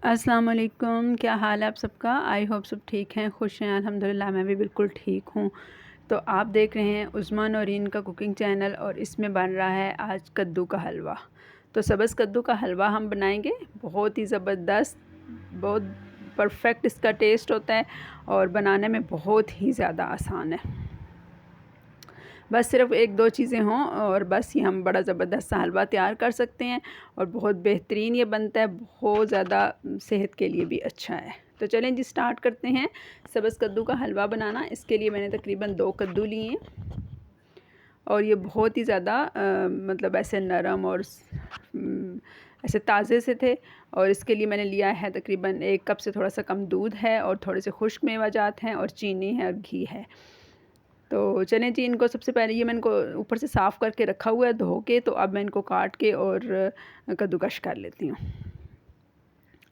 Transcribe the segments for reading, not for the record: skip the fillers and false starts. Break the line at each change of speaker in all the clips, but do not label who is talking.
अस्सलाम वालेकुम, क्या हाल है आप सबका। आई होप सब ठीक हैं, खुश हैं। अल्हम्दुलिल्लाह मैं भी बिल्कुल ठीक हूँ। तो आप देख रहे हैं उस्मान नौरीन का कुकिंग चैनल और इसमें बन रहा है आज कद्दू का हलवा। तो सब्ज़ कद्दू का हलवा हम बनाएंगे। बहुत ही ज़बरदस्त, बहुत परफेक्ट इसका टेस्ट होता है और बनाने में बहुत ही ज़्यादा आसान है। बस सिर्फ एक दो चीज़ें हों और बस ये हम बड़ा ज़बरदस्त सा हलवा तैयार कर सकते हैं और बहुत बेहतरीन ये बनता है, बहुत ज़्यादा सेहत के लिए भी अच्छा है। तो चलें जी स्टार्ट करते हैं सब्ज़ कद्दू का हलवा बनाना। इसके लिए मैंने तकरीबन 2 कद्दू लिए हैं और ये बहुत ही ज़्यादा मतलब ऐसे नरम और ऐसे ताज़े से थे। और इसके लिए मैंने लिया है तकरीबन 1 कप से थोड़ा सा कम दूध है और थोड़े से खुश्क मेवाजात हैं और चीनी है और घी है। तो चलें जी, इनको सबसे पहले ये मैंने इनको ऊपर से साफ़ करके रखा हुआ है धो के। तो अब मैं इनको काट के और कद्दूकश कर लेती हूँ।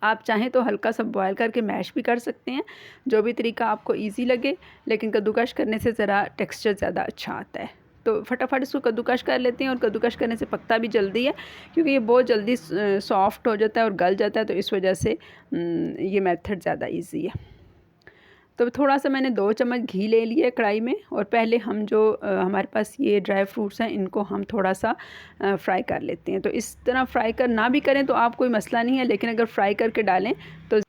आप चाहें तो हल्का सा बॉयल करके मैश भी कर सकते हैं, जो भी तरीका आपको इजी लगे, लेकिन कद्दूकश करने से ज़रा टेक्सचर ज़्यादा अच्छा आता है। तो फटाफट इसको कद्दूकश कर लेते हैं और कद्दूकश करने से पकता भी जल्दी है, क्योंकि ये बहुत जल्दी सॉफ्ट हो जाता है और गल जाता है। तो इस वजह से ये मेथड ज़्यादा ईजी है। तो थोड़ा सा मैंने 2 चम्मच घी ले लिया कढ़ाई में और पहले हम जो हमारे पास ये ड्राई फ्रूट्स हैं इनको हम थोड़ा सा फ्राई कर लेते हैं। तो इस तरह फ्राई कर ना भी करें तो आप कोई मसला नहीं है, लेकिन अगर फ्राई करके डालें तो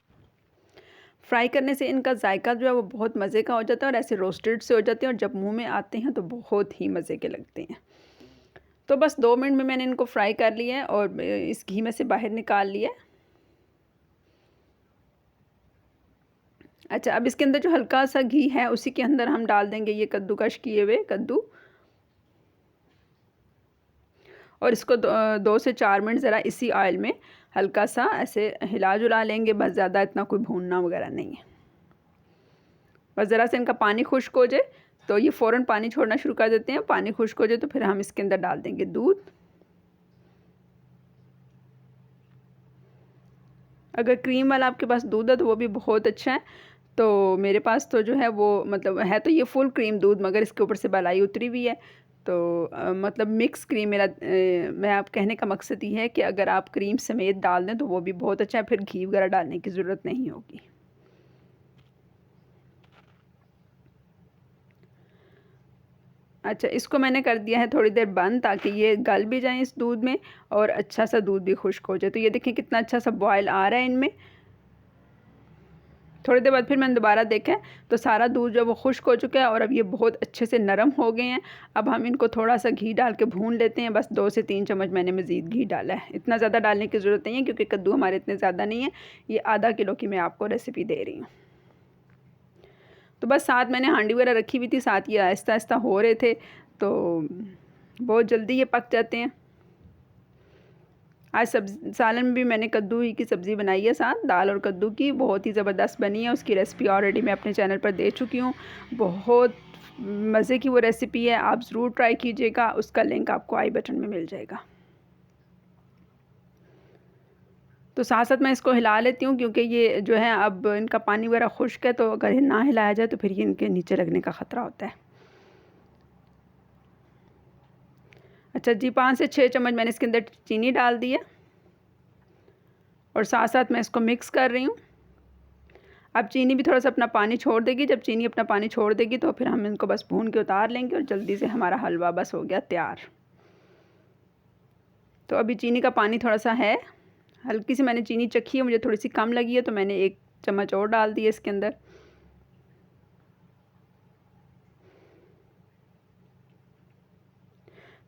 फ्राई करने से इनका जायका जो है वो बहुत मज़े का हो जाता है और ऐसे रोस्टेड से हो जाते हैं और जब मुंह में आते हैं तो बहुत ही मज़े के लगते हैं। तो बस 2 मिनट में मैंने इनको फ्राई कर लिया है और इस घी में से बाहर निकाल लिया है। अच्छा, अब इसके अंदर जो हल्का सा घी है उसी के अंदर हम डाल देंगे ये कद्दूकश किए हुए कद्दू और इसको 2 से 4 मिनट ज़रा इसी ऑयल में हल्का सा ऐसे हिला जुला लेंगे। बस ज़्यादा इतना कोई भूनना वगैरह नहीं है। बस ज़रा से इनका पानी खुश्क हो जाए तो ये फ़ौरन पानी छोड़ना शुरू कर देते हैं। पानी खुश्क हो जाए तो फिर हम इसके अंदर डाल देंगे दूध। अगर क्रीम वाला आपके पास दूध है तो वो भी बहुत अच्छा है। तो मेरे पास तो जो है वो मतलब है तो ये फुल क्रीम दूध, मगर इसके ऊपर से मलाई उतरी हुई है। तो मतलब मिक्स क्रीम मेरा मैं आप कहने का मकसद ये है कि अगर आप क्रीम समेत डाल दें तो वो भी बहुत अच्छा है, फिर घी वगैरह डालने की ज़रूरत नहीं होगी। अच्छा, इसको मैंने कर दिया है थोड़ी देर बंद ताकि ये गल भी जाए इस दूध में और अच्छा सा दूध भी खुश्क हो जाए। तो ये देखें कितना अच्छा सा बॉयल आ रहा है इनमें। थोड़ी देर बाद फिर मैंने दोबारा देखा तो सारा दूध जो वो खुश्क हो चुका है और अब ये बहुत अच्छे से नरम हो गए हैं। अब हम इनको थोड़ा सा घी डाल के भून लेते हैं। बस 2 से 3 चम्मच मैंने मज़ीद घी डाला है। इतना ज़्यादा डालने की ज़रूरत नहीं है क्योंकि कद्दू हमारे इतने ज़्यादा नहीं है। ये आधा किलो की मैं आपको रेसिपी दे रही हूँ। तो बस साथ मैंने हांडी वगैरह रखी हुई थी, साथ ये आहिस्ता आहिस्ता हो रहे थे। तो बहुत जल्दी ये पक जाते हैं। आज सालन में भी मैंने कद्दू ही की सब्ज़ी बनाई है, साथ दाल और कद्दू की, बहुत ही ज़बरदस्त बनी है। उसकी रेसिपी ऑलरेडी मैं अपने चैनल पर दे चुकी हूँ। बहुत मज़े की वो रेसिपी है, आप ज़रूर ट्राई कीजिएगा। उसका लिंक आपको आई बटन में मिल जाएगा। तो साथ साथ मैं इसको हिला लेती हूँ क्योंकि ये जो है अब इनका पानी वगैरह खुश्क है, तो अगर ना हिलाया जाए तो फिर ये इनके नीचे लगने का ख़तरा होता है। अच्छा जी, 5 से 6 चम्मच मैंने इसके अंदर चीनी डाल दी है और साथ साथ मैं इसको मिक्स कर रही हूँ। अब चीनी भी थोड़ा सा अपना पानी छोड़ देगी। जब चीनी अपना पानी छोड़ देगी तो फिर हम इनको बस भून के उतार लेंगे और जल्दी से हमारा हलवा बस हो गया तैयार। तो अभी चीनी का पानी थोड़ा सा है, हल्की सी मैंने चीनी चखी है, मुझे थोड़ी सी कम लगी है तो मैंने 1 चम्मच और डाल दी है इसके अंदर।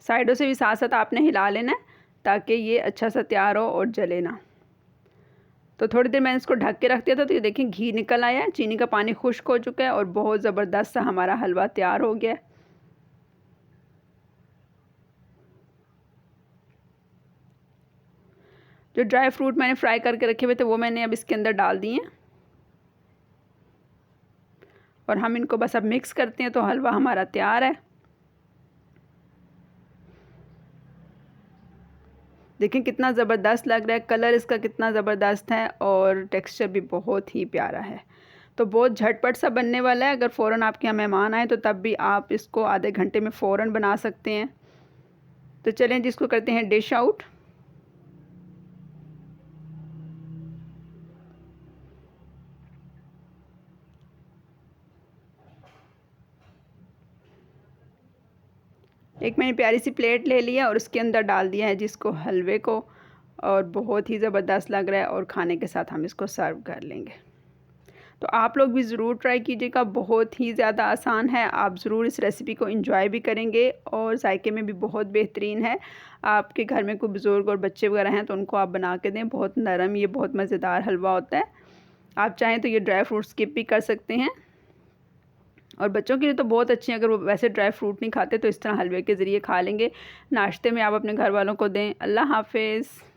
साइडों से भी साथ साथ आपने हिला लेना है ताकि ये अच्छा सा तैयार हो और जले ना। तो थोड़ी देर मैंने इसको ढक के रख दिया था। तो ये देखें घी निकल आया है, चीनी का पानी खुश्क हो चुका है और बहुत ज़बरदस्त सा हमारा हलवा तैयार हो गया है। जो ड्राई फ्रूट मैंने फ्राई करके रखे हुए थे वो मैंने अब इसके अंदर डाल दिए हैं और हम इनको बस अब मिक्स करते हैं तो हलवा हमारा तैयार है। देखें कितना ज़बरदस्त लग रहा है, कलर इसका कितना ज़बरदस्त है और टेक्सचर भी बहुत ही प्यारा है। तो बहुत झटपट सा बनने वाला है। अगर फ़ौरन आपके यहाँ मेहमान आए तो तब भी आप इसको आधे घंटे में फ़ौरन बना सकते हैं। तो चलें जिसको करते हैं डिश आउट। एक मैंने प्यारी सी प्लेट ले लिया और उसके अंदर डाल दिया है जिसको हलवे को, और बहुत ही ज़बरदस्त लग रहा है और खाने के साथ हम इसको सर्व कर लेंगे। तो आप लोग भी ज़रूर ट्राई कीजिएगा, बहुत ही ज़्यादा आसान है। आप ज़रूर इस रेसिपी को एंजॉय भी करेंगे और जायके में भी बहुत बेहतरीन है। आपके घर में कोई बुज़ुर्ग और बच्चे वगैरह हैं तो उनको आप बना के दें, बहुत नरम ये बहुत मज़ेदार हलवा होता है। आप चाहें तो ये ड्राई फ्रूट स्किप भी कर सकते हैं, और बच्चों के लिए तो बहुत अच्छे हैं। अगर वो वैसे ड्राई फ्रूट नहीं खाते तो इस तरह हलवे के ज़रिए खा लेंगे। नाश्ते में आप अपने घर वालों को दें। अल्लाह हाफ़िज़।